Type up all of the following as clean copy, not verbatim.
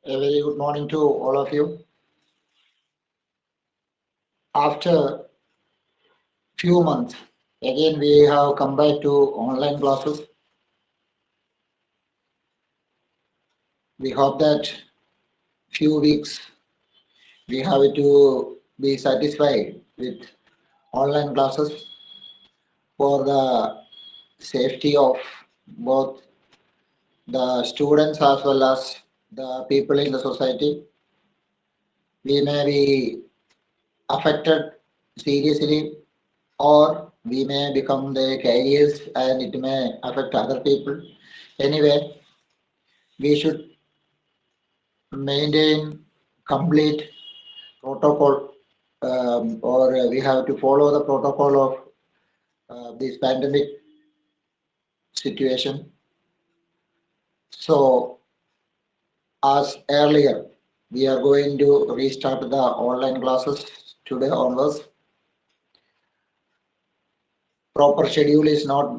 A very good morning to all of you. After few months, again we have come back to online classes. We hope that few weeks we have to be satisfied with online classes for the safety of both the students as well as the people in the society. We may be affected seriously or we may become the carriers and it may affect other people. Anyway, we should maintain complete protocol or we have to follow the protocol of this pandemic situation. So, as earlier, we are going to restart the online classes today onwards. Proper schedule is not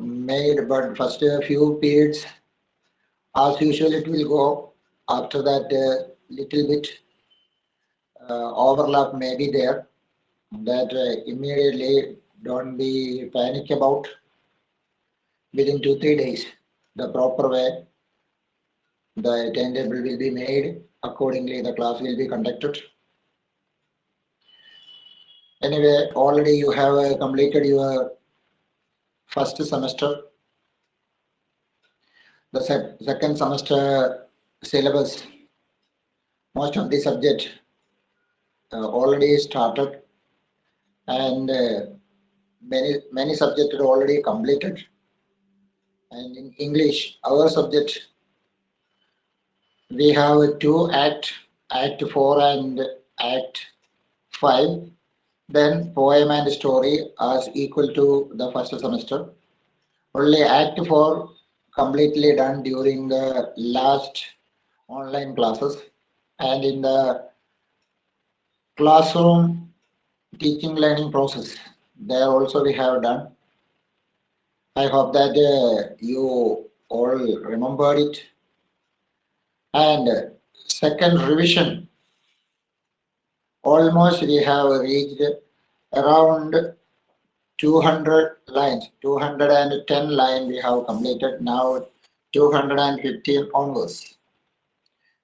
made, but first a few periods, as usual, it will go. After that, little bit overlap may be there. That immediately don't be panic about. Within 2 3 days, the proper way the timetable will be made. Accordingly, the class will be conducted. Anyway, already you have completed your first semester. The second semester syllabus, most of the subject already started, and many subjects are already completed. And in English, our subject, we have two Act 4 and Act 5. Then poem and story as equal to the first semester. Only Act 4 completely done during the last online classes, and in the classroom teaching learning process. There also we have done. I hope that you all remembered it. And second revision, almost we have reached around 200 lines, 210 line we have completed. Now 215 onwards.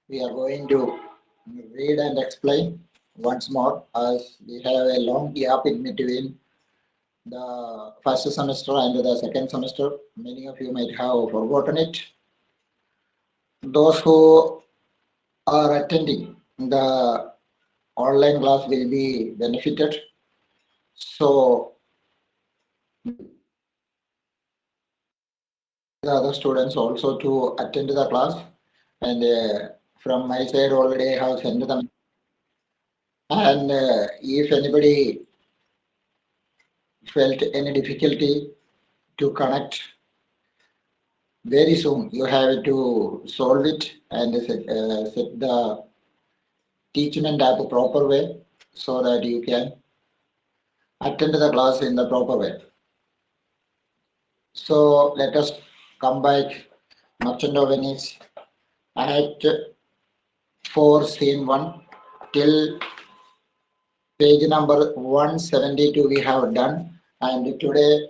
We are going to read and explain once more as we have a long gap in between the first semester and the second semester. Many of you might have forgotten it. Those who are attending the online class will be benefited. So the other students also to attend the class, and from my side already I have sent them. And if anybody felt any difficulty to connect, very soon you have to solve it and set the teachment at the proper way so that you can attend the class in the proper way. So let us come back. Merchant of Venice, Act 4, Scene 1 till page number 172 we have done, and today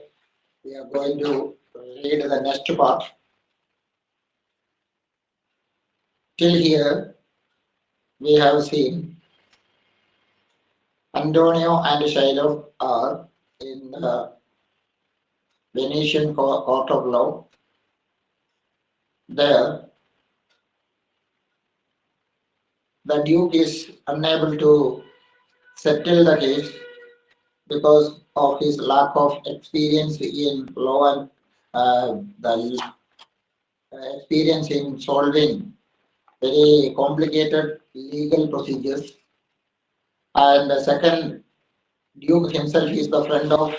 we are going to read the next part. Till here we have seen Antonio and Shylock are in the Venetian court of law. There, the Duke is unable to settle the case because of his lack of experience in law and the experience in solving very complicated legal procedures. And the second, Duke himself is the friend of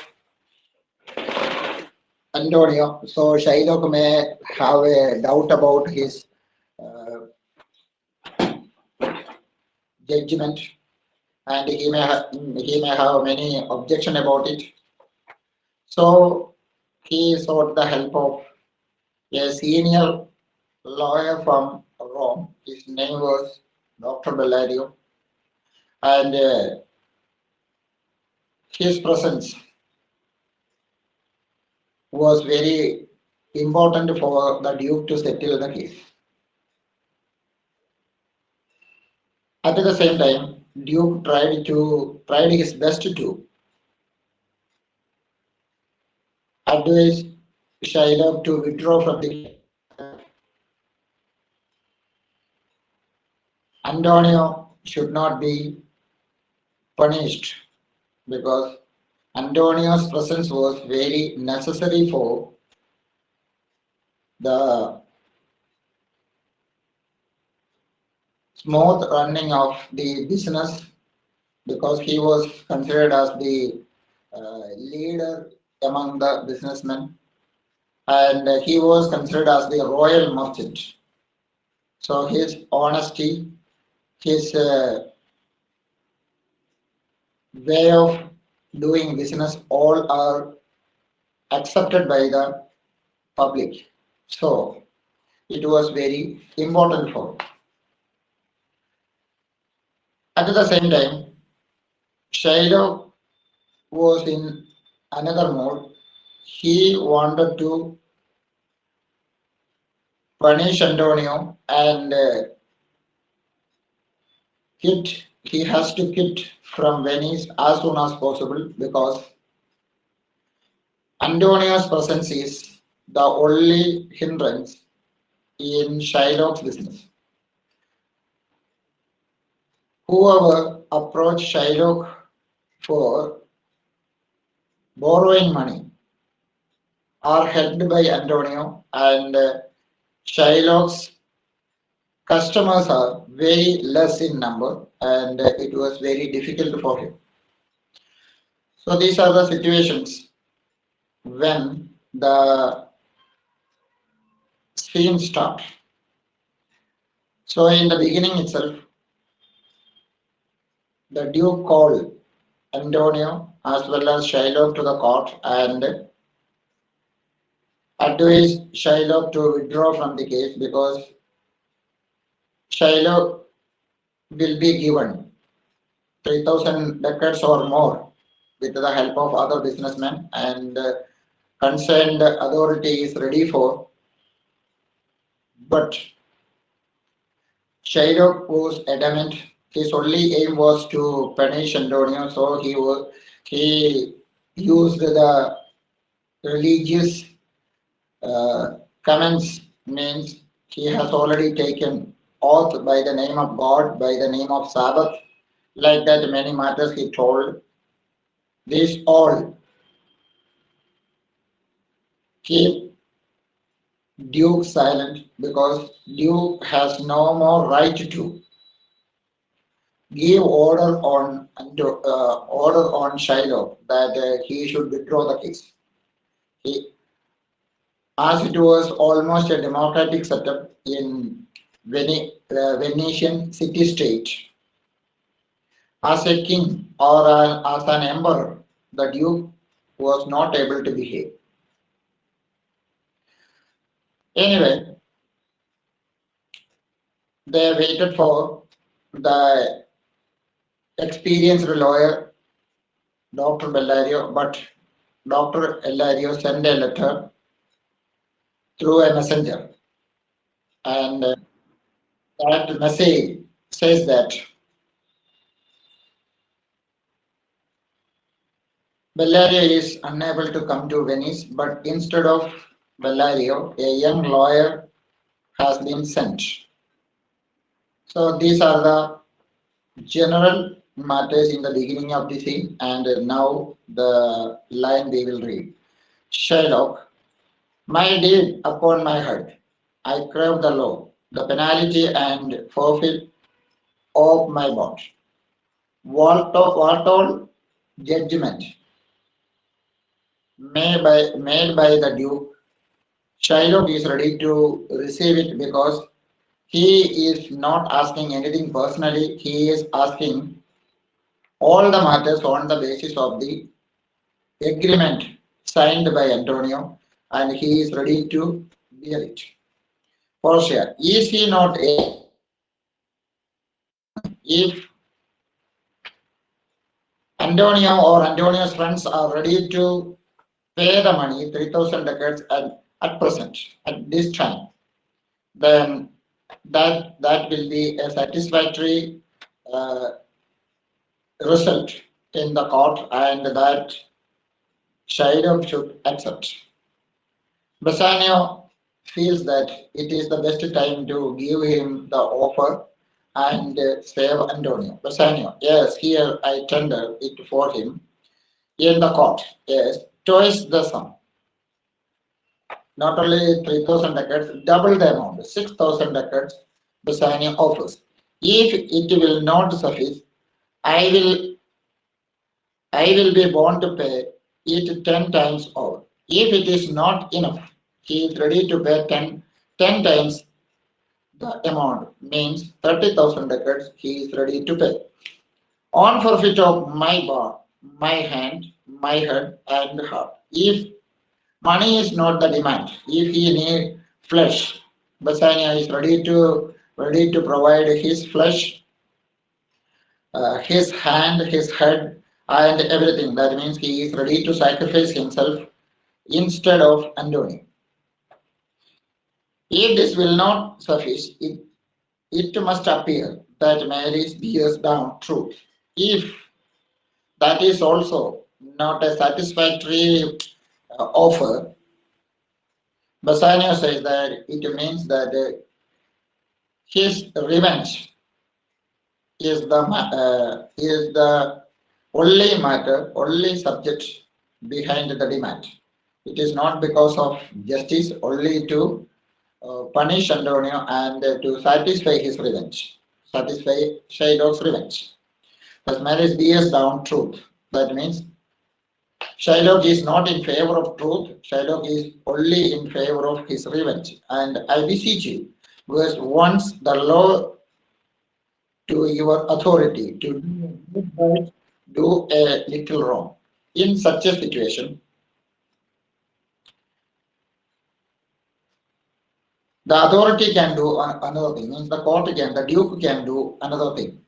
Antonio, so Shylock may have a doubt about his uh, judgment, and he may have many objection about it. So he sought the help of a senior lawyer from Rome. His name was Dr. Bellario, and his presence was very important for the Duke to settle the case. At the same time, Duke tried his best to advise Shylock to withdraw from the case. Antonio should not be punished because Antonio's presence was very necessary for the smooth running of the business, because he was considered as the leader among the businessmen, and he was considered as the royal merchant. So his honesty, his way of doing business, all are accepted by the public. So it was very important for. At the same time, Shylock was in another mode. He wanted to punish Antonio and he has to quit from Venice as soon as possible, because Antonio's presence is the only hindrance in Shylock's business. Whoever approached Shylock for borrowing money are helped by Antonio, and Shylock's customers are very less in number, and it was very difficult for him. So these are the situations when the scene starts. So in the beginning itself, the Duke called Antonio as well as Shylock to the court and advised Shylock to withdraw from the case, because Shylock will be given 3,000 ducats or more with the help of other businessmen, and concerned authority is ready for. But Shylock was adamant. His only aim was to punish Antonio, so he used the religious comments, means he has already taken oath by the name of God, by the name of Sabbath, like that many matters he told. This all keep Duke silent, because Duke has no more right to give order on Shylock that he should withdraw the case. He, as it was almost a democratic setup in Venetian city-state, as a king or as an emperor, the Duke was not able to behave. Anyway, they waited for the experienced lawyer, Dr. Bellario, but Dr. Bellario sent a letter through a messenger, and that message says that Bellario is unable to come to Venice, but instead of Bellario, a young lawyer has been sent. So these are the general matters in the beginning of the scene, and now the line we will read. Shylock, my deed upon my head, I crave the law, the penalty and forfeit of my bond. What all judgment made by the Duke, Shylock is ready to receive it, because he is not asking anything personally. He is asking all the matters on the basis of the agreement signed by Antonio, and he is ready to bear it. Portia, is he not a, if Antonio or Antonio's friends are ready to pay the money, 3,000 ducats at present, at this time, then that will be a satisfactory uh, result in the court, and that Shylock should accept. Bassanio feels that it is the best time to give him the offer and save Antonio. Bassanio, yes, here I tender it for him in the court. Yes, twice the sum. Not only 3,000 ducats, double the amount, 6,000 ducats Bassanio offers. If it will not suffice, I will I will be bound to pay it 10 times over. If it is not enough, he is ready to pay 10 times the amount, means 30,000 ducats he is ready to pay. On forfeit of my bar, my hand, my head, and heart. If money is not the demand, if he need flesh, Bassanio is ready to provide his flesh, his hand, his head, and everything. That means he is ready to sacrifice himself instead of Antonio. If this will not suffice, it must appear that Mary bears down truth. If that is also not a satisfactory offer, Bassanio says that it means that his revenge is the only matter, only subject behind the demand. It is not because of justice, only to punish Antonio and to satisfy his revenge, satisfy Shylock's revenge. Thus, marriage bears down truth. That means Shylock is not in favor of truth, Shylock is only in favor of his revenge. And I beseech you, verse once the law to your authority to do a little wrong. In such a situation, the authority can do another thing. Means the Duke can do another thing.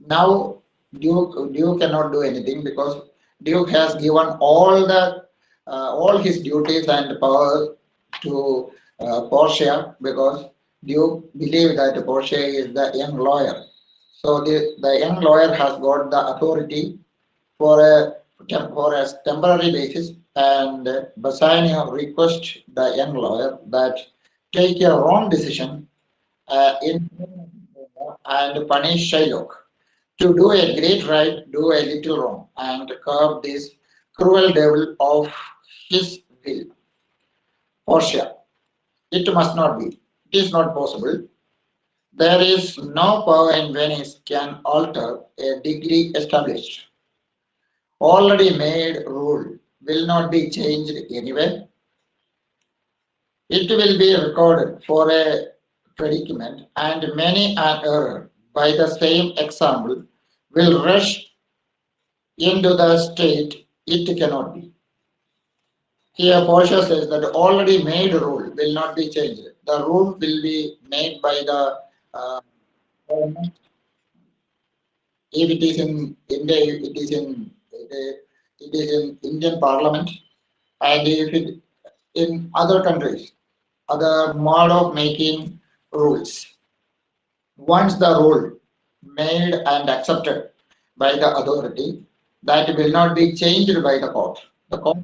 Now, Duke cannot do anything because Duke has given all his duties and power to Portia, because Duke believed that Portia is the young lawyer. So the young lawyer has got the authority for a temporary basis, and Bassanio requests the young lawyer that take a wrong decision in and punish Shylock. To do a great right, do a little wrong, and curb this cruel devil of his will. Portia, it must not be. It is not possible. There is no power in Venice can alter a degree established. Already made rule will not be changed anyway. It will be recorded for a predicament, and many an error by the same example will rush into the state it cannot be. Here Portia says that already made rule will not be changed. The rule will be made by the government. If it is in India, it is in Indian Parliament, and if it in other countries, other mode of making rules. Once the rule made and accepted by the authority, that will not be changed by the court. The court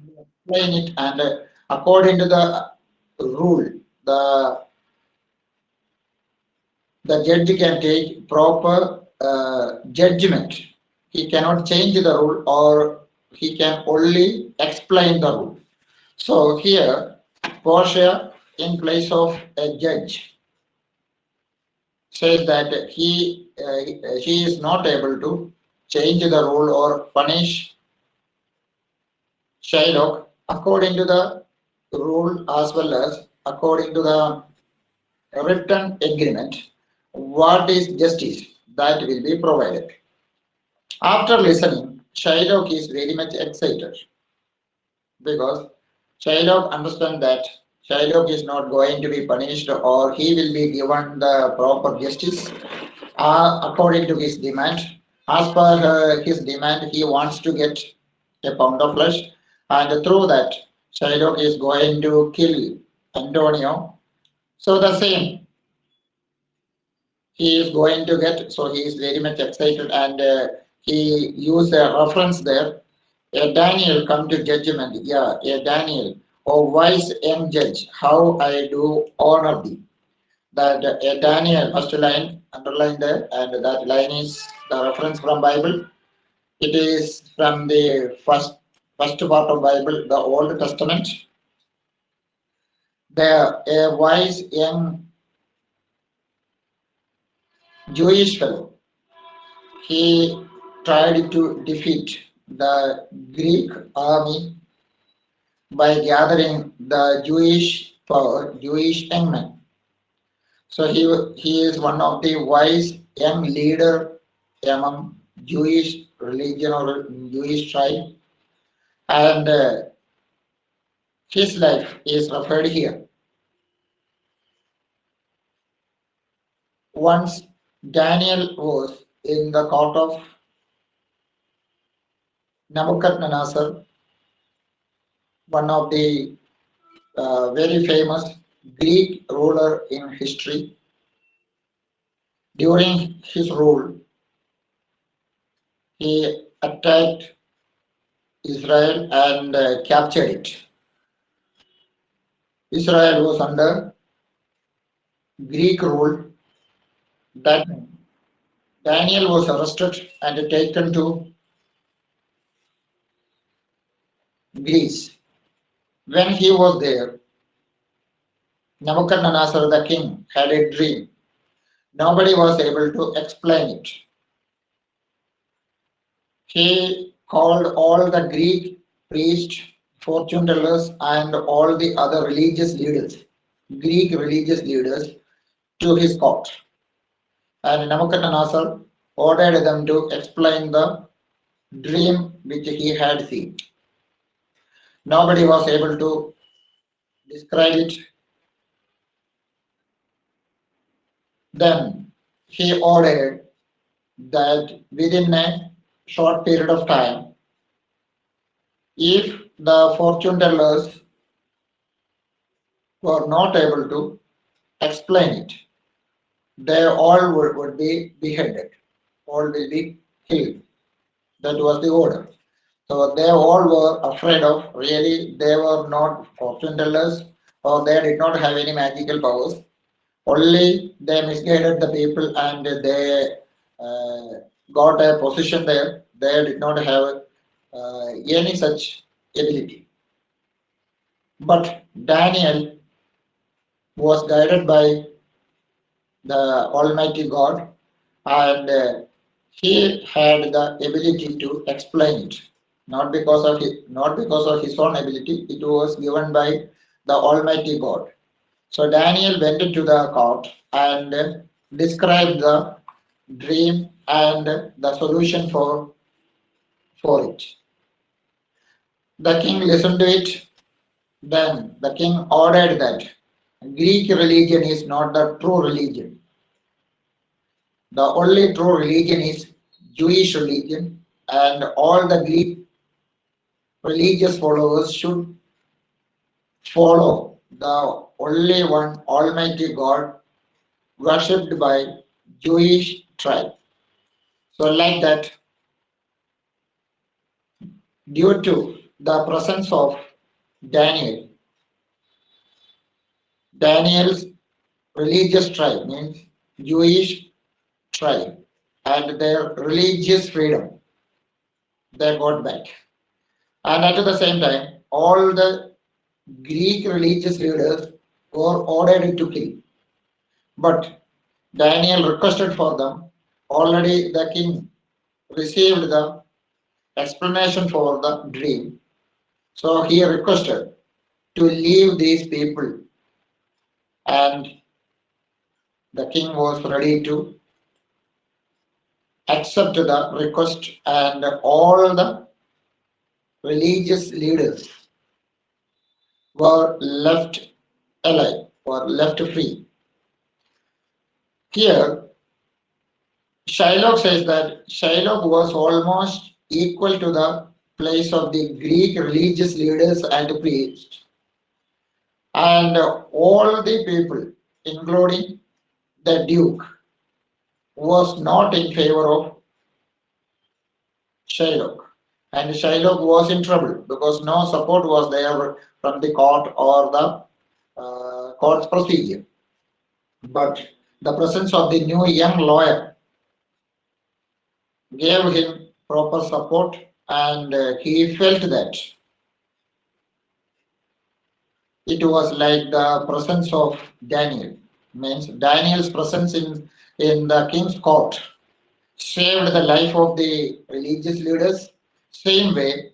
will explain it, and according to the rule, the the judge can take proper judgment. He cannot change the rule, or he can only explain the rule. So here, Portia, in place of a judge, says that she is not able to change the rule or punish Shylock according to the rule as well as according to the written agreement. What is justice that will be provided? After listening, Shylock is very much excited because Shylock understands that Shylock is not going to be punished or he will be given the proper justice according to his demand. As per his demand, he wants to get a pound of flesh, and through that, Shylock is going to kill Antonio. So the same he is going to get. So he is very much excited, and he used a reference there. A Daniel come to judgment. Yeah, a Daniel, O wise young judge, how I do honor thee. That a Daniel first line underline there, and that line is the reference from Bible. It is from the first part of Bible, the Old Testament. There, a wise young Jewish fellow, he tried to defeat the Greek army by gathering the Jewish power, Jewish young men. So he is one of the wise young leader among Jewish religion or Jewish tribe, and his life is referred here. Once Daniel was in the court of Nebuchadnezzar, one of the very famous Greek ruler in history. During his rule, he attacked Israel and captured it. Israel was under Greek rule. That Daniel was arrested and taken to Greece. When he was there, Nebuchadnezzar the king had a dream. Nobody was able to explain it. He called all the Greek priests, fortune tellers, and all the other religious leaders, Greek religious leaders, to his court. And Nebuchadnezzar ordered them to explain the dream which he had seen. Nobody was able to describe it. Then he ordered that within a short period of time, if the fortune tellers were not able to explain it, they all would be beheaded, all will be killed. That was the order. So they all were afraid of, really, they were not fortune tellers or they did not have any magical powers. Only they misguided the people and they got a position there. They did not have any such ability. But Daniel was guided by the Almighty God, and he had the ability to explain it. Not because of his own ability, it was given by the Almighty God. So Daniel went into the court and described the dream and the solution for it. The king listened to it. Then the king ordered that Greek religion is not the true religion. The only true religion is Jewish religion, and all the Greek religious followers should follow the only one Almighty God worshipped by Jewish tribe. So like that, due to the presence of Daniel, Daniel's religious tribe means Jewish tribe and their religious freedom, they got back. And at the same time, all the Greek religious leaders were ordered to kill. But Daniel requested for them. Already the king received the explanation for the dream. So he requested to leave these people, and the king was ready to accept the request, and all the religious leaders were left alive or left free. Here, Shylock says that Shylock was almost equal to the place of the Greek religious leaders and priests, and all the people, including the Duke, was not in favor of Shylock. And Shylock was in trouble because no support was there from the court or the court's procedure. But the presence of the new young lawyer gave him proper support, and he felt that it was like the presence of Daniel. Means Daniel's presence in the king's court saved the life of the religious leaders. Same way,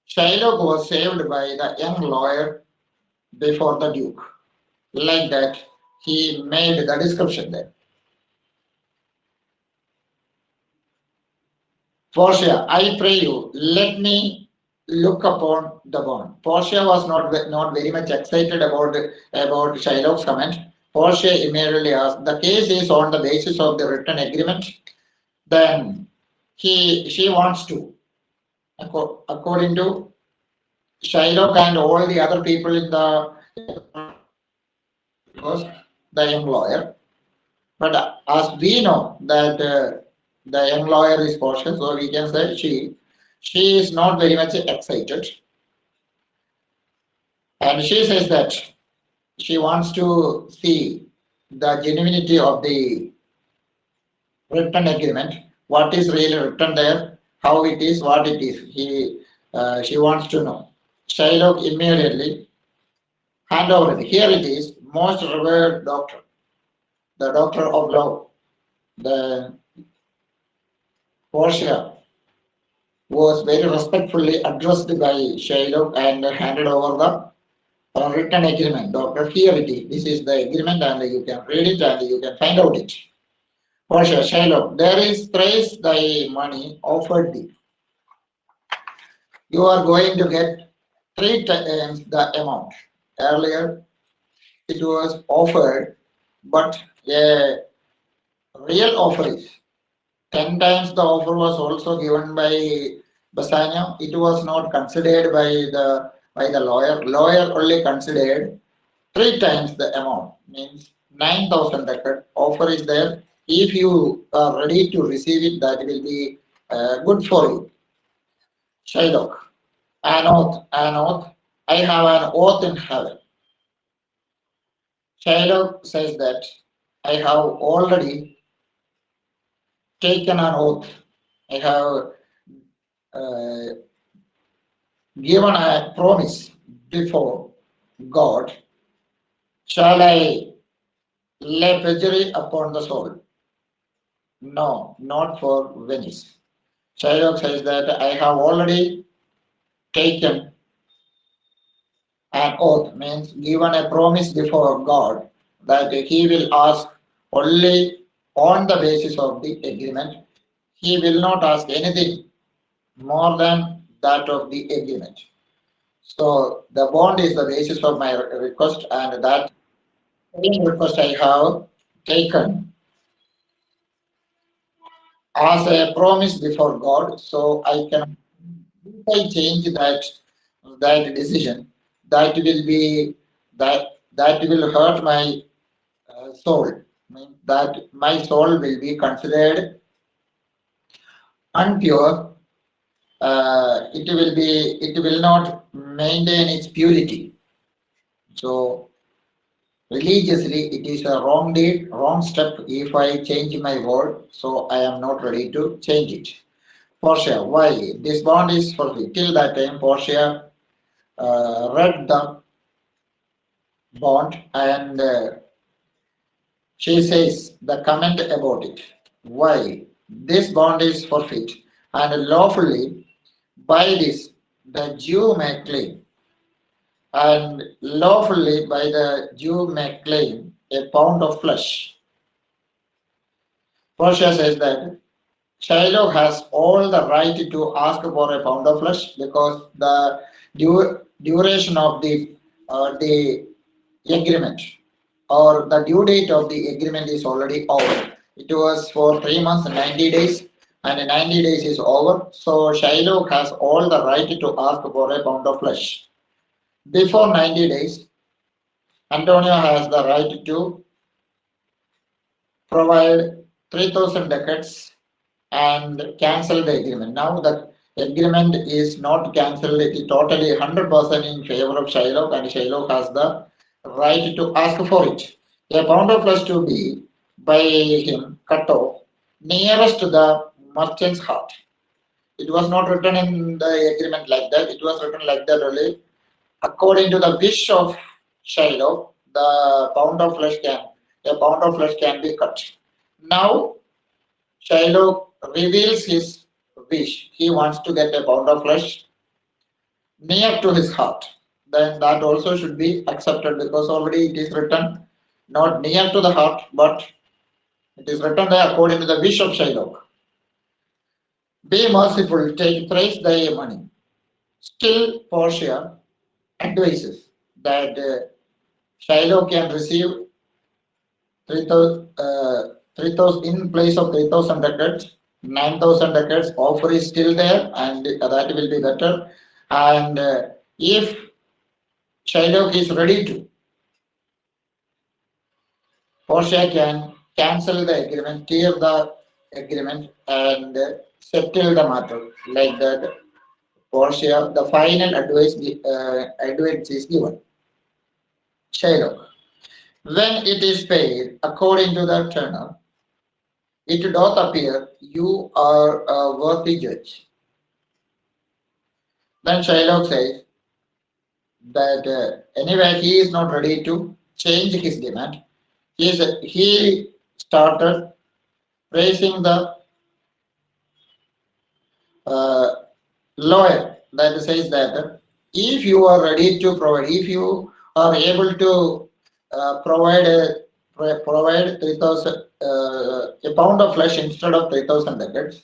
Shylock was saved by the young lawyer before the duke. Like that, he made the description there. Portia, I pray you, let me look upon the bond. Portia was not very much excited about Shylock's comment. Portia immediately asked, the case is on the basis of the written agreement. Then she wants to, according to Shylock and all the other people in the was the young lawyer. But as we know that the young lawyer is Portia, so we can say she is not very much excited, and she says that she wants to see the genuinity of the written agreement, what is really written there, how it is, what it is. She wants to know. Shylock immediately hand over it. Here it is, most revered doctor, the doctor of law, the Portia was very respectfully addressed by Shylock and handed over the written agreement. Doctor, here it is. This is the agreement, and you can read it and you can find out it. Portia, Shylock, there is thrice thy money offered thee. You are going to get 3 times the amount. Earlier, it was offered, but a real offer is 10 times the offer was also given by Bassanio. It was not considered by the lawyer. Lawyer only considered 3 times the amount, means 9,000 record. Offer is there. If you are ready to receive it, that will be good for you. Shylock, an oath. I have an oath in heaven. Shylock says that I have already taken an oath. I have uh, given a promise before God. Shall I lay perjury upon the soul? No, not for Venice. Shylock says that I have already taken an oath, means given a promise before God that he will ask only on the basis of the agreement. He will not ask anything more than that of the agreement. So the bond is the basis of my request, and that request I have taken as a promise before God. So I can, if I change that decision, that will be that will hurt my soul. That my soul will be considered unpure. It will not maintain its purity. So religiously, it is a wrong deed, wrong step if I change my word, so I am not ready to change it. Portia, why? This bond is for me. Till that time, Portia read the bond, and she says the comment about it. Why? This bond is forfeit, and lawfully by this the Jew may claim, and lawfully by the Jew may claim a pound of flesh. Portia says that Shylock has all the right to ask for a pound of flesh because the duration of the the agreement, or the due date of the agreement is already over. It was for 3 months, 90 days, and 90 days is over. So Shylock has all the right to ask for a pound of flesh. Before 90 days, Antonio has the right to provide 3,000 ducats and cancel the agreement. Now the agreement is not cancelled, it is totally 100% in favor of Shylock, and Shylock has the right to ask for it. A pound of flesh to be by him cut off nearest to the merchant's heart. It was not written in the agreement like that, it was written like that only. According to the wish of Shylock, a pound of flesh can be cut. Now Shylock reveals his wish. He wants to get a pound of flesh near to his heart. Then that also should be accepted, because already it is written not near to the heart, but it is written there according to the wish of Shylock. Be merciful, take thrice thy money. Still, Portia advises that Shylock can receive 3,000 in place of 3,000 ducats, 9,000 ducats. Offer is still there, and that will be better. And if Shylock is ready to, Portia can cancel the agreement, tear the agreement, and settle the matter. Like that, Portia, the final advice is given. Shylock, when it is paid according to the tenor, it doth appear you are a worthy judge. Then Shylock says that anyway he is not ready to change his demand. He started praising the uh, lawyer, that says that if you are ready to provide, if you are able to provide 3,000 a pound of flesh instead of 3,000 ducats,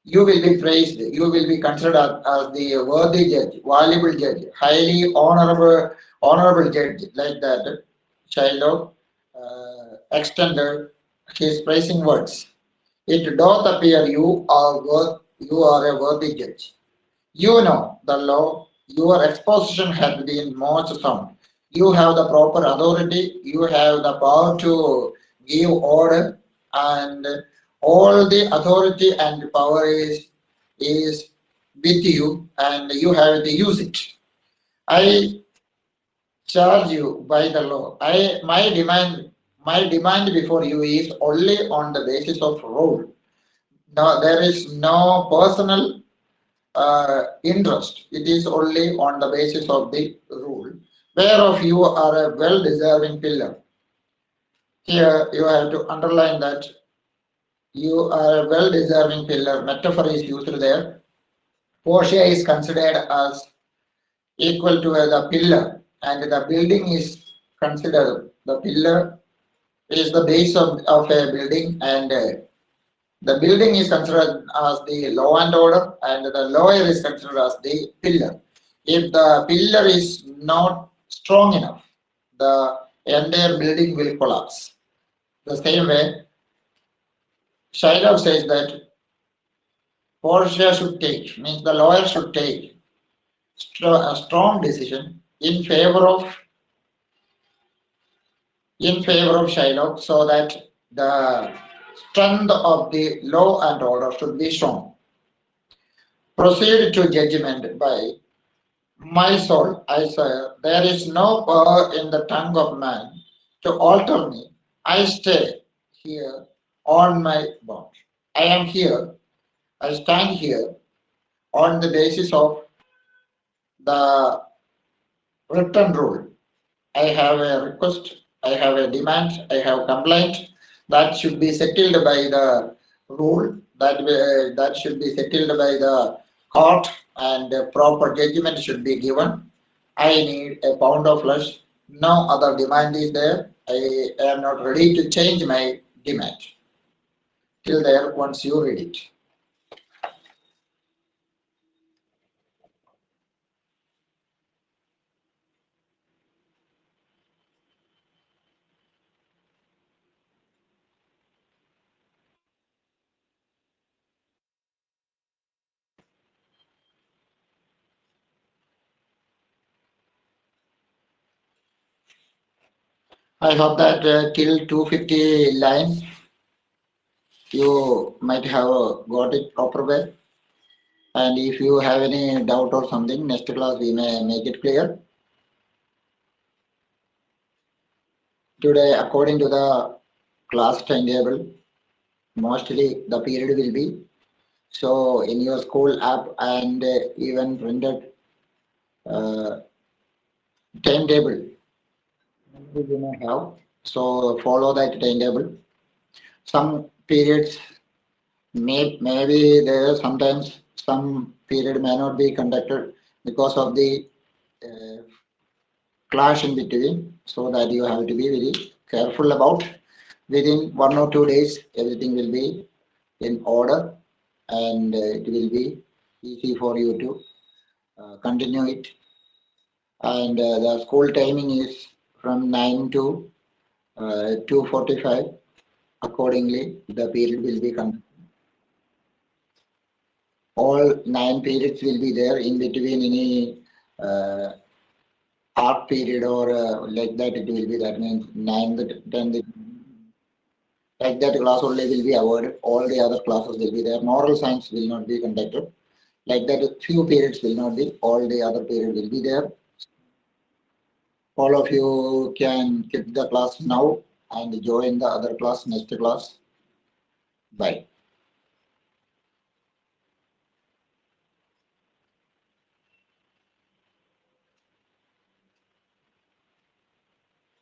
you will be praised, you will be considered as the worthy judge, valuable judge, highly honorable judge. Like that, Shylock extended his praising words. It doth appear you are a worthy judge. You know the law, your exposition has been most sound. You have the proper authority, you have the power to give order, and all the authority and power is with you, and you have to use it. I charge you by the law. My demand before you is only on the basis of rule. No, there is no personal interest. It is only on the basis of the rule, whereof you are a well deserving pillar. Here you have to underline that you are a well deserving pillar. Metaphor is used there. Portia is considered as equal to the pillar, and the building is considered, the pillar is the base of a building, and the building is considered as the law and order, and the lawyer is considered as the pillar. If the pillar is not strong enough, the entire building will collapse. The same way, Shylock says that Portia should take, means the lawyer should take a strong decision in favor of Shylock, so that the strength of the law and order should be shown. Proceed to judgment by my soul, I swear, there is no power in the tongue of man to alter me. I stay here on my bond. I am here, I stand here on the basis of the written rule. I have a request, I have a demand, I have complaint that should be settled by the rule, that should be settled by the court, and a proper judgment should be given. I need a pound of flesh. No other demand is there. I am not ready to change my demand. Till there, once you read it. I hope that till 250 line you might have got it proper way. And if you have any doubt or something, next class we may make it clear. Today, according to the class timetable, mostly the period will be so in your school app and even printed uh, timetable you may have. So follow that timetable. Some periods maybe there sometimes some period may not be conducted because of the uh, clash in between. So that you have to be very careful about. Within 1 or 2 days, everything will be in order and it will be easy for you to continue it. And the school timing is from 9 to 2:45. Accordingly, the period will be all 9 periods will be there in between any uh, half period or like that it will be that means 9 the 10 like that class only will be avoided. All the other classes will be there. Moral science will not be conducted. Like that, few periods will not be. All the other period will be there. All of you can keep the class now and join the other class next class. Bye.